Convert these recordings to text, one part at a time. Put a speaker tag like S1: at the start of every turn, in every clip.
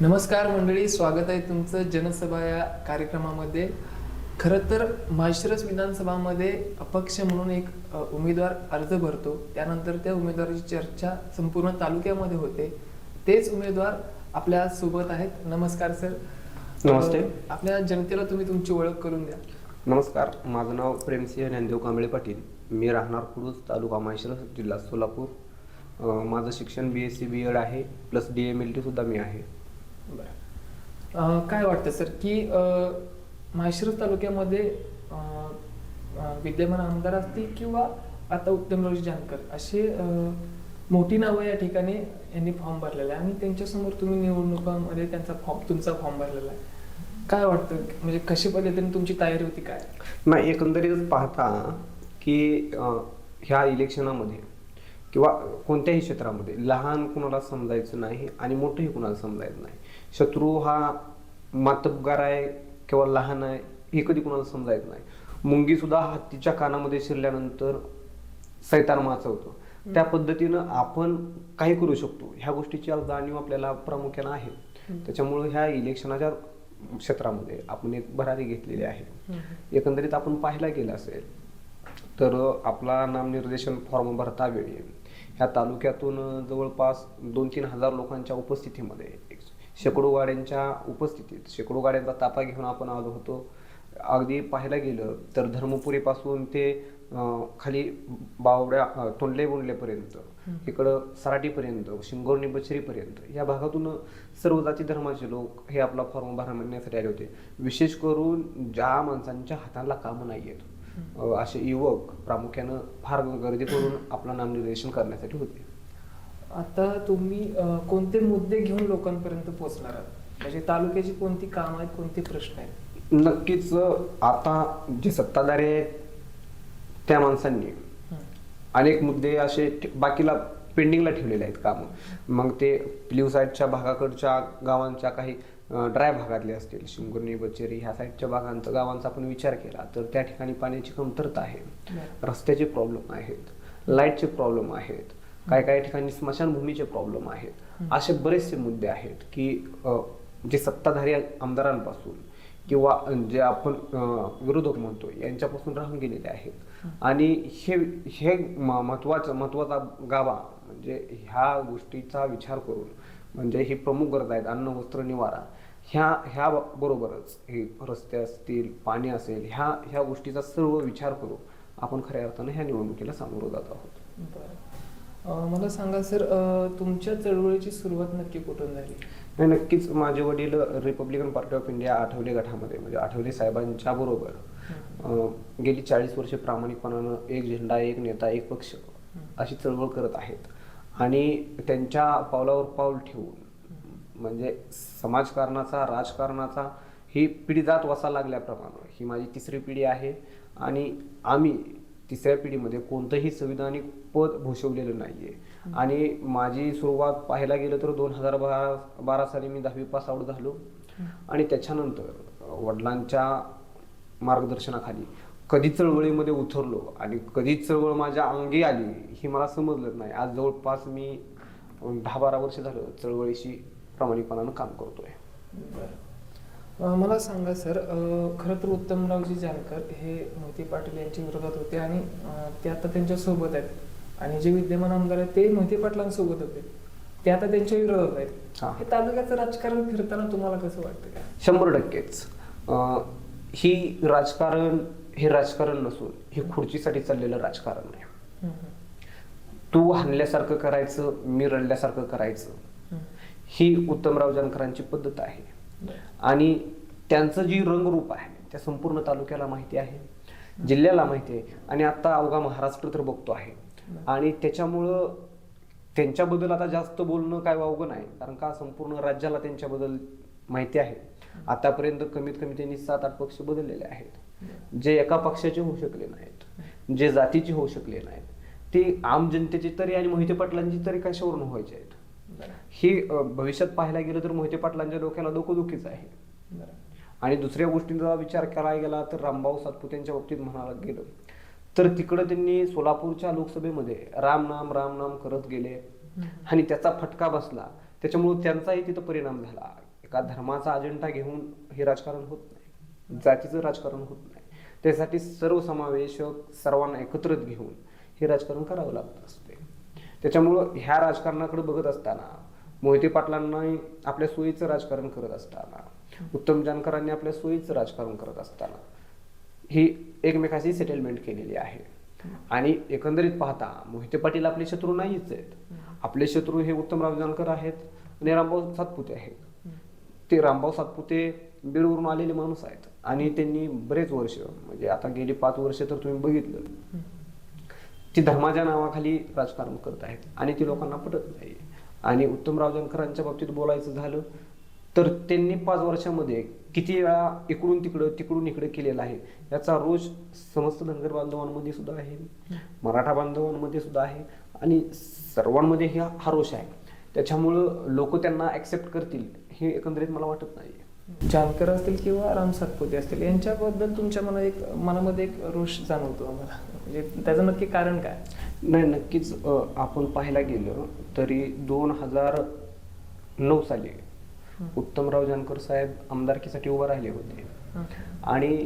S1: नमस्कार मंडळी, स्वागत आहे तुमचं जनसभा या कार्यक्रमामध्ये. खरं तर माळशिरस विधानसभामध्ये अपक्ष म्हणून एक उमेदवार अर्ज भरतो, त्यानंतर त्या उमेदवाराची चर्चा संपूर्ण तालुक्यामध्ये होते. तेच उमेदवार आपल्या सोबत आहेत. नमस्कार सर.
S2: नमस्ते.
S1: आपल्या जनतेला तुम्ही तुमची ओळख करून द्या.
S2: नमस्कार, माझं नाव प्रेमसिंह ज्ञानदेव कांबळे पाटील. मी राहणार कुडूस, तालुका माळशिरस, जिल्हा सोलापूर. माझं शिक्षण BSc B.Ed आहे, प्लस DMLT सुद्धा मी आहे.
S1: बरं, काय वाटतं सर की माळशिरस तालुक्यामध्ये विद्यमान आमदार असतील किंवा आता उत्तमरावजी जानकर असे मोठी नावं या ठिकाणी यांनी फॉर्म भरलेला आहे आणि त्यांच्यासमोर तुम्ही निवडणुकामध्ये तुमचा फॉर्म भरलेला आहे. काय वाटतं, म्हणजे कशा पद्धतीने तुमची तयारी होती काय?
S2: नाही, एकंदरीत पाहता की ह्या इलेक्शनामध्ये किंवा कोणत्याही क्षेत्रामध्ये लहान कुणाला समजायचं नाही आणि मोठंही कुणाला समजायचं नाही. शत्रू हा मातब्गार आहे किंवा लहान आहे हे कधी कुणाला समजायचं नाही. मुंगी सुद्धा हत्तीच्या कानामध्ये शिरल्यानंतर सैतान माचवतो. त्या पद्धतीनं आपण काही करू शकतो ह्या गोष्टीची जाणीव आपल्याला प्रामुख्यानं आहे. त्याच्यामुळे ह्या इलेक्शनाच्या क्षेत्रामध्ये आपण एक भरारी घेतलेली आहे. एकंदरीत आपण पाहायला गेलं असेल तर आपला नामनिर्देशन फॉर्म भरता वेळी ह्या तालुक्यातून जवळपास 2-3 हजार लोकांच्या उपस्थितीमध्ये, शेकडो गाड्यांच्या उपस्थितीत, शेकडो गाड्यांचा ताफा घेऊन आपण आलो होतो. अगदी पाहायला गेलं तर धर्मपुरीपासून ते खाली बावड्या तोंडले बोंडलेपर्यंत, इकडं सराटीपर्यंत, शिंगोर्णी बछरीपर्यंत या भागातून सर्व जाती धर्माचे लोक हे आपला फॉर्म भरण्यासाठी आले होते. विशेष करून ज्या माणसांच्या हाताला कामं नाही आहेत असे युवक प्रामुख्यानं फार गर्दी करून आपलं नामनिर्देशन करण्यासाठी होते.
S1: आता तुम्ही कोणते मुद्दे घेऊन लोकांपर्यंत पोहोचणार आहात, म्हणजे तालुक्याची कोणती कामं आहेत, कोणते प्रश्न आहेत?
S2: नक्कीच आता जे सत्ताधारी आहेत त्या माणसांनी अनेक मुद्दे असे बाकीला पेंडिंगला ठेवलेले आहेत कामं. मग ते प्लीव साईडच्या भागाकडच्या गावांच्या काही ड्राय भागातले असतील, शिंगोर्णी बचेरी ह्या साईडच्या गावांचा आपण विचार केला तर त्या ठिकाणी पाण्याची कमतरता आहे, रस्त्याचे प्रॉब्लेम आहेत, लाईटचे प्रॉब्लेम आहेत, काही ठिकाणी स्मशानभूमीचे प्रॉब्लेम आहेत. असे बरेचसे मुद्दे आहेत की जे सत्ताधारी आमदारांपासून किंवा जे आपण विरोधक म्हणतो यांच्यापासून राहून गेलेले आहेत. आणि हे महत्वाचा गाभा म्हणजे ह्या गोष्टीचा विचार करून, म्हणजे ही प्रमुख गरज आहेत अन्न वस्त्र निवारा, ह्या बरोबरच हे रस्ते असतील, पाणी असेल, ह्या गोष्टीचा सर्व विचार करून आपण खऱ्या अर्थानं ह्या निवडणुकीला सामोरं जात आहोत.
S1: मला सांगा सर, तुमच्या चळवळीची सुरुवात नक्की कुठून झाली?
S2: नाही, नक्कीच माझे वडील Republican party of India Athawale गटामध्ये, म्हणजे आठवले साहेबांच्या बरोबर गेली 40 वर्षे प्रामाणिकपणानं एक झेंडा, एक नेता, एक पक्ष अशी चळवळ करत आहेत. आणि त्यांच्या पावलावर पाऊल ठेवून, म्हणजे समाजकारणाचा, राजकारणाचा ही पिढी जात वसा लागल्याप्रमाणे ही माझी 3री पिढी आहे. आणि आम्ही 3ऱ्या पिढीमध्ये कोणतंही संविधानिक पद भूषवलेलं नाहीये. आणि माझी सुरुवात पाहायला गेलं तर 2012 साली मी 10वी पास आउट झालो. आणि त्याच्यानंतर वडिलांच्या मार्गदर्शनाखाली कधी चळवळीमध्ये उतरलो आणि कधी चळवळ माझ्या अंगी आली ही मला समजलं नाही. आज जवळपास मी 10-12 वर्ष झालं चळवळीशी प्रामाणिकपणानं काम करतोय.
S1: मला सांगा सर, खरं तर उत्तमरावजी जानकर हे मोहिते पाटील यांच्या विरोधात होते आणि ते आता त्यांच्या सोबत आहेत. आणि जे विद्यमान आमदार आहेत ते मोहिते पाटलांसोबत होते, ते आता त्यांच्या विरोधात आहेत. हे तालुक्याचं राजकारण फिरताना तुम्हाला कसं वाटतं का?
S2: 100%च हे राजकारण नसून हे खुर्चीसाठी चाललेलं राजकारण आहे. तू हाणल्यासारखं करायचं, मी रडल्यासारखं करायचं, ही उत्तमराव जानकरांची पद्धत आहे. आणि त्यांचं जी रंगरूप आहे त्या संपूर्ण तालुक्याला माहिती आहे, जिल्ह्याला माहिती आहे आणि आता अवघा महाराष्ट्र तर बघतो आहे. आणि त्याच्यामुळं त्यांच्याबद्दल आता जास्त बोलणं काय वावगं नाही, कारण का संपूर्ण राज्याला त्यांच्याबद्दल माहिती आहे. आतापर्यंत कमीत कमी त्यांनी 7-8 पक्ष बदललेले आहेत. जे एका पक्षाचे होऊ शकले नाहीत, जे जातीचे होऊ शकले नाहीत, ते आम जनतेची तरी आणि मोहिते पाटलांची तरी कशावरून व्हायचे आहेत. ही भविष्यात पाहायला गेलं तर मोहिते पाटलांच्या डोक्याला डोकंदुखीच आहे. आणि दुसऱ्या गोष्टींचा विचार करायला गेला तर रामभाऊ सातपुते यांच्या बाबतीत म्हणायला गेलं तर तिकडं त्यांनी सोलापूरच्या लोकसभेमध्ये राम नाम करत गेले आणि त्याचा फटका बसला. त्याच्यामुळे त्यांचाही तिथं परिणाम झाला एका धर्माचा अजेंडा घेऊन हे राजकारण होत नाही, जातीचं राजकारण होत नाही. त्यासाठी सर्वसमावेशक सर्वांना एकत्रित घेऊन हे राजकारण करावं लागत असते. त्याच्यामुळं ह्या राजकारणाकडे बघत असताना मोहिते पाटलांना आपल्या सोयीचं राजकारण करत असताना, उत्तम जानकरांनी आपल्या सोयीचं राजकारण करत असताना ही एकमेकाशी सेटलमेंट केलेली आहे. आणि एकंदरीत पाहता मोहिते पाटील आपले शत्रू नाहीच आहेत. आपले शत्रू हे उत्तमराव जानकर आहेत आणि रामभाऊ सातपुते आहेत. ते रामभाऊ सातपुते बीडवरून आलेले माणूस आहेत आणि त्यांनी बरेच वर्ष, म्हणजे आता गेली 5 वर्ष तर तुम्ही बघितलं, ती धर्माच्या नावाखाली राजकारण करत आहेत आणि ती लोकांना पटत नाही. आणि उत्तमराव जानकरांच्या बाबतीत बोलायचं झालं तर त्यांनी 5 वर्षामध्ये किती वेळा इकडून तिकडं तिकडून इकडे केलेला आहे याचा रोष समस्त धनगर बांधवांमध्ये सुद्धा आहे, मराठा बांधवांमध्ये सुद्धा आहे आणि सर्वांमध्ये हा रोष आहे. त्याच्यामुळं लोक त्यांना ऍक्सेप्ट करतील हे एकंदरीत मला वाटत नाही.
S1: जानकर असतील किंवा राम सातपुते असतील यांच्याबद्दल तुमच्या मनामध्ये एक रोष जाणवतो आम्हाला, म्हणजे त्याचं नक्की कारण काय?
S2: नाही, नक्कीच आपण पाहायला गेलं तरी 2009 साली उत्तमराव जानकर साहेब आमदारकीसाठी उभे राहिले होते आणि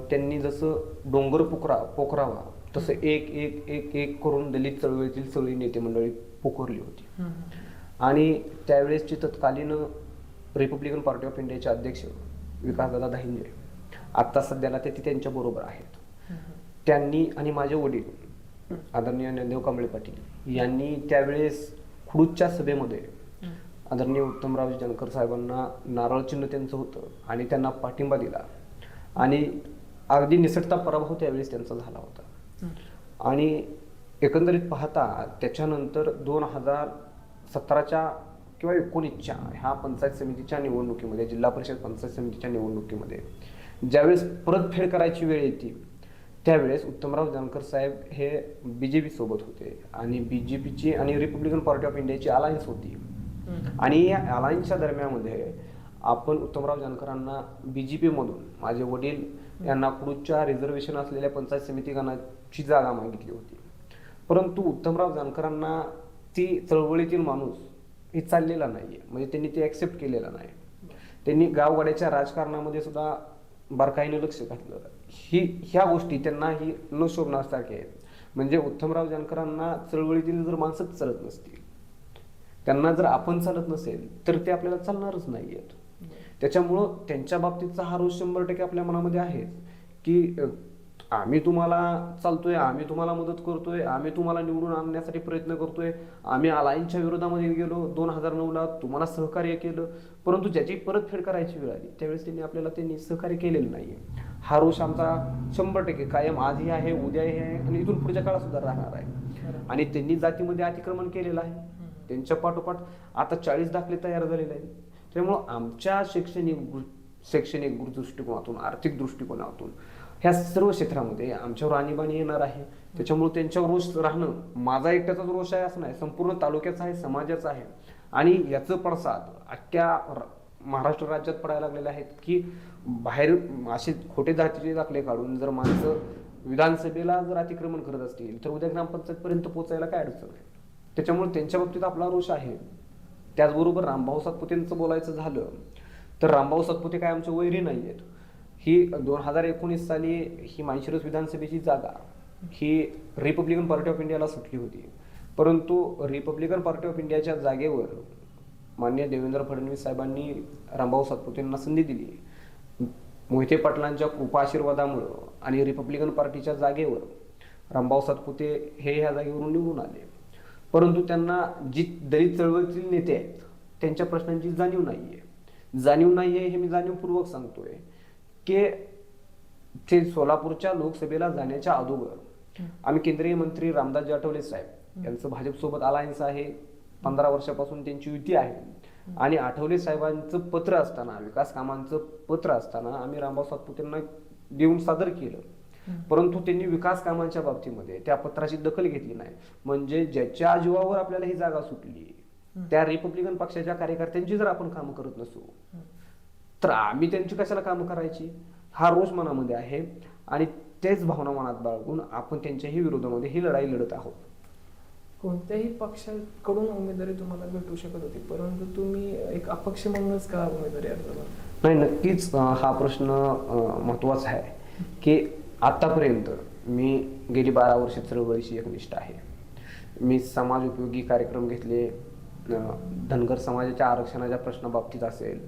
S2: त्यांनी जसं डोंगर पोखरावा तसं एक एक एक एक करून दलित चळवळीतील सगळी नेते मंडळी पोखरली होती. आणि त्यावेळेसचे तत्कालीन रिपब्लिकन पार्टी ऑफ इंडियाचे अध्यक्ष विकासदादा दाहिंजे, आता सध्याला ते त्यांच्या बरोबर आहेत, त्यांनी आणि माझे वडील आदरणीय ज्ञानदेव कांबळे पाटील यांनी त्यावेळेस खुडूच्या सभेमध्ये आदरणीय उत्तमराव जानकर साहेबांना नारळ चिन्ह त्यांचं होतं आणि त्यांना पाठिंबा दिला आणि अगदी निसटता पराभव त्यावेळेस त्यांचा झाला होता. आणि एकंदरीत पाहता त्याच्यानंतर 2017च्या किंवा 19च्या ह्या पंचायत समितीच्या निवडणुकीमध्ये, जिल्हा परिषद पंचायत समितीच्या निवडणुकीमध्ये ज्यावेळेस परतफेड करायची वेळ येते त्यावेळेस उत्तमराव जानकर साहेब हे BJP सोबत होते आणि BJPची आणि रिपब्लिकन पार्टी ऑफ इंडियाची अलायन्स होती. आणि या अलायन्सच्या दरम्यानमध्ये आपण उत्तमराव जानकरांना BJP मधून माझे वडील यांना कुडूच्या रिझर्वेशन असलेल्या पंचायत समिती गणाची जागा मागितली होती. परंतु उत्तमराव जानकरांना ती चळवळीतील माणूस हे चाललेला नाहीये, म्हणजे त्यांनी ते ऍक्सेप्ट केलेला नाही. त्यांनी गावगाड्याच्या राजकारणामध्ये सुद्धा बारकाईने लक्ष घातलं. ह्या गोष्टी त्यांना ही न शोभण्यासारख्या आहेत. म्हणजे उत्तमराव जानकरांना चळवळीतील जर माणसंच चालत नसतील, त्यांना जर आपण चालत नसेल तर ते आपल्याला चालणारच नाहीयेत. त्याच्यामुळं त्यांच्या बाबतीतचा हा रोष 100% आपल्या मनामध्ये आहे की आम्ही तुम्हाला चालतोय, आम्ही तुम्हाला मदत करतोय, आम्ही तुम्हाला निवडून आणण्यासाठी प्रयत्न करतोय, आम्ही अलायन्सच्या विरोधामध्ये गेलो 2009ला, तुम्हाला सहकार्य केलं, परंतु ज्याची परतफेड करायची वेळ आली त्यावेळेस त्यांनी सहकार्य केलेलं नाहीये. हा रोष आमचा 100% कायम आजही आहे, उद्याही आहे आणि इथून पुढच्या काळात सुद्धा राहणार आहे. आणि त्यांनी जातीमध्ये अतिक्रमण केलेलं आहे. त्यांच्या पाठोपाठ आता 40 दाखले तयार झालेले आहेत. त्यामुळं आमच्या शैक्षणिक दृष्टिकोनातून, आर्थिक दृष्टिकोनातून ह्या सर्व क्षेत्रामध्ये आमच्यावर आणीबाणी येणार आहे. त्याच्यामुळे त्यांच्यावर रोष राहणं माझा एकट्याचाच रोष आहे असं नाही, संपूर्ण तालुक्याचा आहे, समाजाचा आहे. आणि याचं पडसाद अख्ख्या महाराष्ट्र राज्यात पडायला लागलेले आहेत की बाहेर असे खोटे जातीचे दाखले काढून जर माणसं विधानसभेला जर अतिक्रमण करत असतील तर उद्या ग्रामपंचायतपर्यंत पोहोचायला काय अडचण आहे. त्याच्यामुळे त्यांच्या बाबतीत आपला रोष आहे. त्याचबरोबर रामभाऊ सातपुतेंचं बोलायचं झालं तर रामभाऊ सातपुते काय आमचे वैरी नाही आहेत. ही 2019 साली ही माळशिरस विधानसभेची जागा ही रिपब्लिकन पार्टी ऑफ इंडियाला सुटली होती. परंतु रिपब्लिकन पार्टी ऑफ इंडियाच्या जागेवर माननीय देवेंद्र फडणवीस साहेबांनी रामभाऊ सातपुतेंना संधी दिली. मोहिते पाटलांच्या कृपा आशीर्वादामुळं आणि रिपब्लिकन पार्टीच्या जागेवर रामभाऊ सातपुते हे ह्या जागेवरून निवडून आले. परंतु त्यांना जी दलित चळवळीतील नेते आहेत त्यांच्या प्रश्नांची जाणीव नाहीये हे मी जाणीवपूर्वक सांगतोय की ते सोलापूरच्या लोकसभेला जाण्याच्या अगोदर आम्ही केंद्रीय मंत्री रामदासजी आठवले साहेब यांचं भाजपसोबत अलायन्स आहे, 15 वर्षापासून त्यांची युती आहे. आणि आठवले साहेबांचं पत्र असताना, विकास कामांचं पत्र असताना आम्ही रामभाऊ सातपुतेंना देऊन सादर केलं. परंतु त्यांनी विकास कामांच्या बाबतीमध्ये त्या पत्राची दखल घेतली नाही. म्हणजे ज्याच्या जीवावर आपल्याला ही जागा सुटली त्या रिपब्लिकन पक्षाच्या कार्यकर्त्यांची जर आपण कामं करत नसू तर आम्ही त्यांची कशाला कामं करायची, हा रोष मनामध्ये आहे. आणि तेच भावना मनात बाळगून आपण त्यांच्याही विरोधामध्ये ही लढाई लढत आहोत.
S1: कोणत्याही पक्षाकडून उमेदवारी तुम्हाला भेटू शकत होती, परंतु तुम्ही एक अपक्ष म्हणूनच का उमेदवारी अर्ज भरला?
S2: नाही, नक्कीच हा प्रश्न महत्त्वाचा आहे की आतापर्यंत मी गेली 12 वर्ष चळवळीशी एकनिष्ठ आहे. मी समाज उपयोगी कार्यक्रम घेतले, धनगर समाजाच्या आरक्षणाच्या प्रश्नाबाबतीत असेल,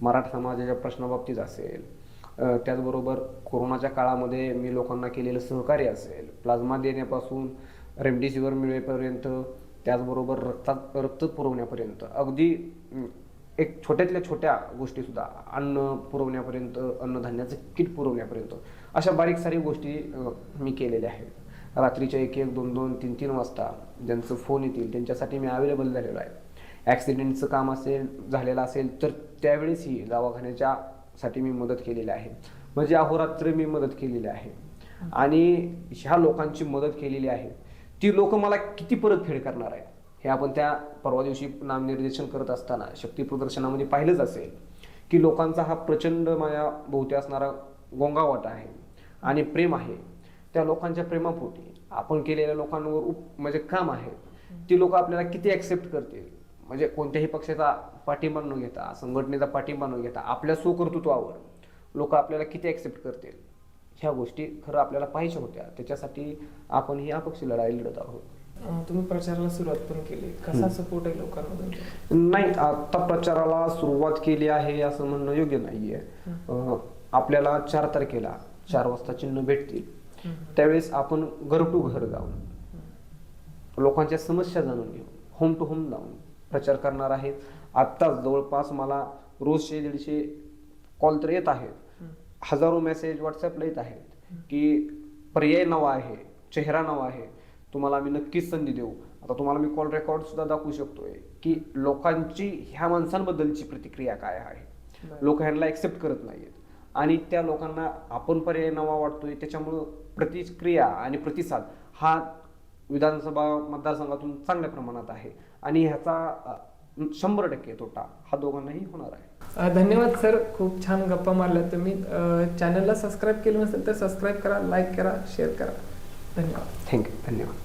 S2: मराठा समाजाच्या प्रश्नाबाबतीत असेल, त्याचबरोबर कोरोनाच्या काळामध्ये मी लोकांना केलेलं सहकार्य असेल, प्लाझ्मा देण्यापासून रेमडेसिवीर मिळेपर्यंत, त्याचबरोबर रक्त पुरवण्यापर्यंत, अगदी एक छोट्यातल्या छोट्या गोष्टीसुद्धा अन्न पुरवण्यापर्यंत, अन्नधान्याचं किट पुरवण्यापर्यंत, अशा बारीक सारी गोष्टी मी केलेल्या आहेत. रात्रीच्या 1-1, 2-2, 3-3 वाजता ज्यांचं फोन येतील त्यांच्यासाठी मी अवेलेबल झालेलो आहे. ॲक्सिडेंटचं काम असेल झालेलं असेल तर त्यावेळेसही दवाखान्याच्या साठी मी मदत केलेली आहे. म्हणजे अहोरात्र मी मदत केलेली आहे. आणि ह्या लोकांची मदत केलेली आहे, ती लोक मला किती परतफेड करणार आहेत हे आपण त्या परवा दिवशी नामनिर्देशन करत असताना शक्ती प्रदर्शनामध्ये पाहिलंच असेल की लोकांचा हा प्रचंड माझ्या भोवती असणारा गोंगावट आहे आणि प्रेम आहे. त्या लोकांच्या प्रेमापोटी आपण केलेल्या लोकांवर म्हणजे काम आहे, ती लोक आपल्याला किती ॲक्सेप्ट करतील. म्हणजे कोणत्याही पक्षाचा पाठिंबा न घेता, संघटनेचा पाठिंबा न घेता आपल्या स्वकर्तृत्वावर लोक आपल्याला किती ॲक्सेप्ट करतील, ह्या गोष्टी खरं आपल्याला पाहिजे होत्या. त्याच्यासाठी आपण ही अपक्ष लढाई लढत आहोत.
S1: तुम्ही प्रचाराला सुरुवात पण केली, कसा सपोर्ट आहे लोकांमधून?
S2: नाही, आता प्रचाराला सुरुवात केली आहे असं म्हणणं योग्य नाहीये. आपल्याला 4 तारखेला 4 वाजता चिन्ह भेटतील, त्यावेळेस आपण घर टू घर जाऊन लोकांच्या समस्या जाणून घेऊन होम टू होम जाऊन प्रचार करणार आहे. आत्ताच जवळपास मला रोज 100-150 कॉल तर येत आहेत, हजारो मेसेज व्हॉट्सअपला येत आहेत की पर्याय नवा आहे, चेहरा नवा आहे, तुम्हाला आम्ही नक्कीच संधी देऊ. आता तुम्हाला मी कॉल रेकॉर्ड सुद्धा दाखवू शकतोय की लोकांची ह्या माणसांबद्दलची प्रतिक्रिया काय आहे. लोक ह्यांना ऍक्सेप्ट करत नाहीत आणि त्या लोकांना आपण पर्याय नवा वाटतोय, त्याच्यामुळं प्रतिक्रिया आणि प्रतिसाद हा विधानसभा मतदारसंघातून चांगल्या प्रमाणात आहे आणि ह्याचा 100% तोटा हा दोघांनाही होणार आहे.
S1: धन्यवाद सर, खूप छान गप्पा मारल्या तुम्ही. चॅनलला सबस्क्राईब केलं नसेल तर सबस्क्राईब करा, लाईक करा, शेअर करा. धन्यवाद.
S2: थँक्यू. धन्यवाद.